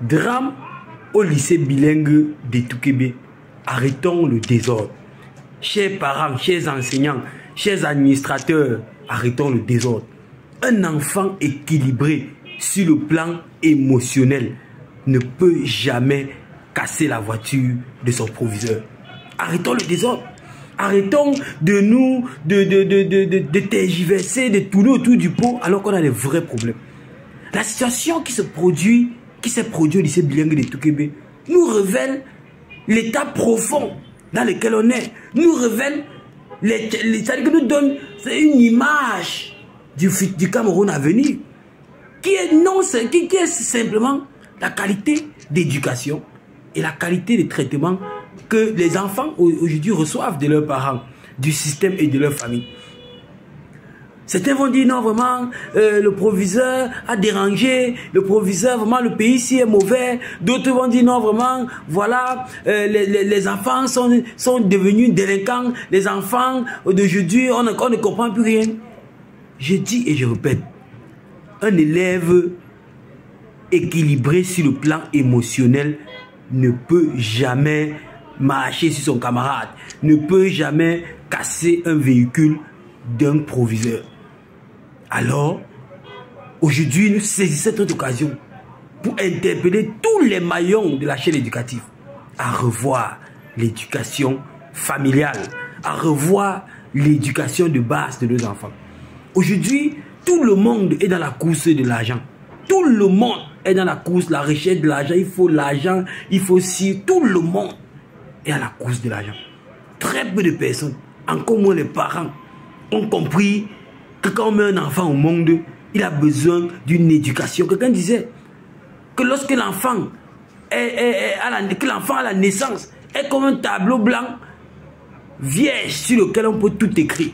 Drame au lycée bilingue de Toukébé. Arrêtons le désordre. Chers parents, chers enseignants, chers administrateurs, arrêtons le désordre. Un enfant équilibré sur le plan émotionnel ne peut jamais casser la voiture de son proviseur. Arrêtons le désordre. Arrêtons de tergiverser, de tourner autour du pot alors qu'on a des vrais problèmes. La situation qui s'est produite au lycée bilingue de Toukébé nous révèle l'état profond dans lequel on est. Nous révèle, c'est-à-dire que nous donne une image du Cameroun à venir qui est simplement la qualité d'éducation et la qualité de traitement que les enfants aujourd'hui reçoivent de leurs parents, du système et de leur famille. Certains vont dire non, vraiment, le proviseur a dérangé, le proviseur, vraiment, le pays ici est mauvais. D'autres vont dire non, vraiment, voilà, les enfants sont devenus délinquants. Les enfants d'aujourd'hui, on ne comprend plus rien. Je dis et je répète, un élève équilibré sur le plan émotionnel ne peut jamais marcher sur son camarade, ne peut jamais casser un véhicule d'un proviseur. Alors, aujourd'hui, nous saisissons cette occasion pour interpeller tous les maillons de la chaîne éducative à revoir l'éducation familiale, à revoir l'éducation de base de nos enfants. Aujourd'hui, tout le monde est dans la course de l'argent. Tout le monde est dans la course, la recherche de l'argent, il faut si tout le monde est à la course de l'argent. Très peu de personnes, encore moins les parents, ont compris que quand on met un enfant au monde, il a besoin d'une éducation. Quelqu'un disait que lorsque l'enfant à la naissance est comme un tableau blanc vierge sur lequel on peut tout écrire.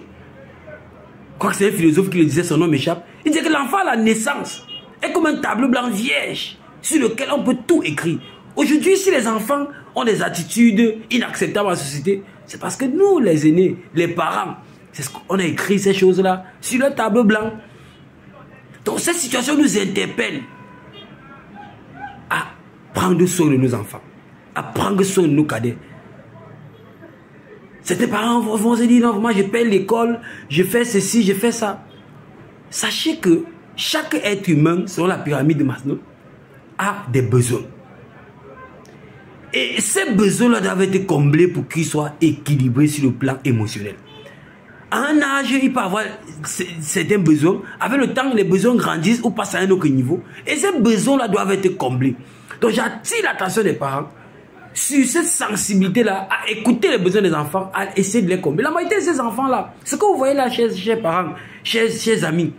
Je crois que c'est un philosophe qui le disait, son nom m'échappe. Il disait que l'enfant à la naissance est comme un tableau blanc vierge sur lequel on peut tout écrire. Aujourd'hui, si les enfants ont des attitudes inacceptables dans la société, c'est parce que nous, les aînés, les parents, c'est ce qu'on a écrit ces choses-là sur le tableau blanc. Donc cette situation nous interpelle à prendre soin de nos enfants, à prendre soin de nos cadets. Certains parents vont se dire, non, moi je paye l'école, je fais ceci, je fais ça. Sachez que chaque être humain, selon la pyramide de Maslow, a des besoins. Et ces besoins-là doivent être comblés pour qu'ils soient équilibrés sur le plan émotionnel. À un âge, il peut avoir certains besoins. Avec le temps, les besoins grandissent ou passent à un autre niveau. Et ces besoins-là doivent être comblés. Donc j'attire l'attention des parents sur cette sensibilité-là, à écouter les besoins des enfants, à essayer de les combler. La majorité de ces enfants-là, ce que vous voyez là, chers parents, chers amis,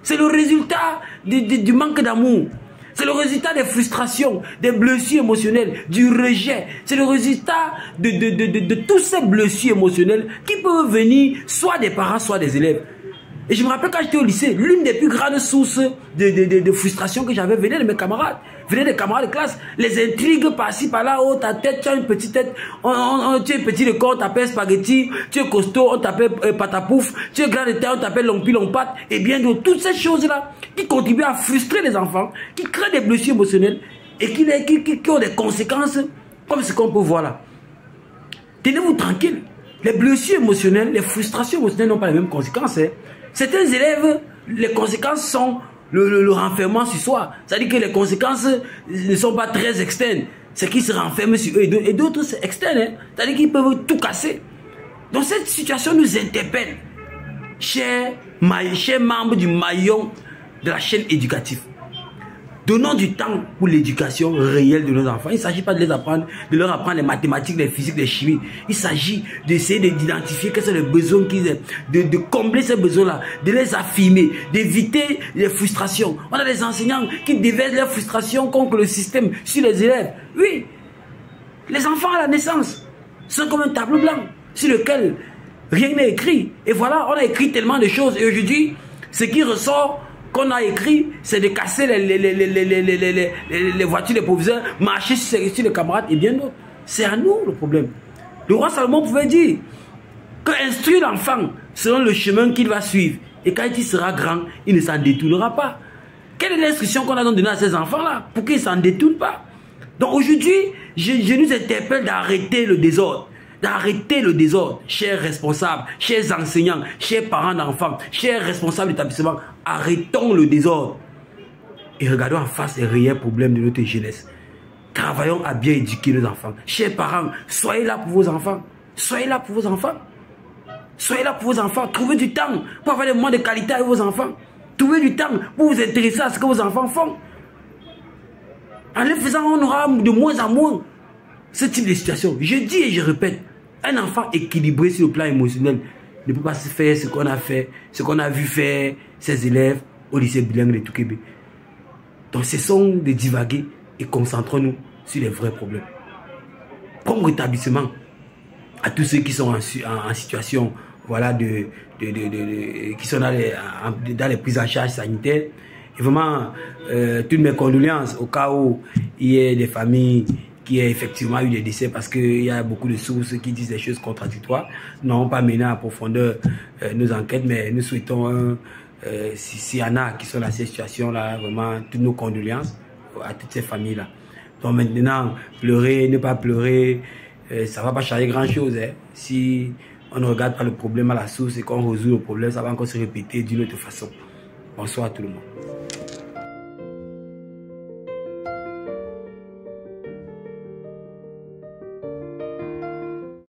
c'est le résultat du manque d'amour. C'est le résultat des frustrations, des blessures émotionnelles, du rejet. C'est le résultat de tous ces blessures émotionnelles qui peuvent venir soit des parents, soit des élèves. Et je me rappelle quand j'étais au lycée, l'une des plus grandes sources de frustration que j'avais venait de mes camarades, venait des camarades de classe. Les intrigues par-ci, par-là, oh ta tête, tu as une petite tête, tu es petit de corps, on t'appelle spaghetti, tu es costaud, on t'appelle patapouf, tu es grand de terre, on t'appelle lompi lompate, et bien d'autres. Toutes ces choses-là qui contribuent à frustrer les enfants, qui créent des blessures émotionnelles et qui ont des conséquences comme ce qu'on peut voir là. Tenez-vous tranquille. Les blessures émotionnelles, les frustrations émotionnelles n'ont pas les mêmes conséquences. Hein. Certains élèves, les conséquences sont le renfermement sur soi. C'est-à-dire que les conséquences ne sont pas très externes. C'est qu'ils se renferment sur eux. Et d'autres, c'est externe. Hein. C'est-à-dire qu'ils peuvent tout casser. Donc cette situation nous interpelle. Chers membres du maillon de la chaîne éducative. Donnons du temps pour l'éducation réelle de nos enfants. Il ne s'agit pas de leur apprendre les mathématiques, les physiques, les chimies. Il s'agit d'essayer d'identifier quels sont les besoins qu'ils ont, de combler ces besoins-là, de les affirmer, d'éviter les frustrations. On a des enseignants qui déversent leurs frustrations contre le système sur les élèves. Oui, les enfants à la naissance sont comme un tableau blanc sur lequel rien n'est écrit. Et voilà, on a écrit tellement de choses. Et aujourd'hui, ce qui ressort qu'on a écrit, c'est de casser les voitures des proviseurs, marcher sur les camarades et bien d'autres. C'est à nous le problème. Le roi Salomon pouvait dire que instruire l'enfant selon le chemin qu'il va suivre. Et quand il sera grand, il ne s'en détournera pas. Quelle est l'instruction qu'on a donnée à ces enfants-là pour qu'ils ne s'en détournent pas? Donc aujourd'hui, je nous interpelle d'arrêter le désordre. D'arrêter le désordre, chers responsables, chers enseignants, chers parents d'enfants, chers responsables d'établissement, arrêtons le désordre et regardons en face les réels problèmes de notre jeunesse. Travaillons à bien éduquer nos enfants. Chers parents, soyez là pour vos enfants. Soyez là pour vos enfants. Soyez là pour vos enfants. Trouvez du temps pour avoir des moments de qualité avec vos enfants. Trouvez du temps pour vous intéresser à ce que vos enfants font. En le faisant, on aura de moins en moins ce type de situation. Je dis et je répète, un enfant équilibré sur le plan émotionnel ne peut pas se faire ce qu'on a fait, ce qu'on a vu faire ses élèves au lycée bilingue de Touquébé. Donc cessons de divaguer et concentrons-nous sur les vrais problèmes. Comme rétablissement à tous ceux qui sont en situation, voilà, qui sont dans les prises en charge sanitaires. Et vraiment, toutes mes condoléances au cas où il y ait des familles qui aient effectivement eu des décès, parce qu'il y a beaucoup de sources qui disent des choses contradictoires. Nous n'avons pas mené en profondeur nos enquêtes, mais nous souhaitons, s'il y en a qui sont dans cette situation-là, vraiment toutes nos condoléances à toutes ces familles-là. Donc maintenant, pleurer, ne pas pleurer, ça ne va pas changer grand-chose. Hein. Si on ne regarde pas le problème à la source et qu'on résout le problème, ça va encore se répéter d'une autre façon. Bonsoir à tout le monde.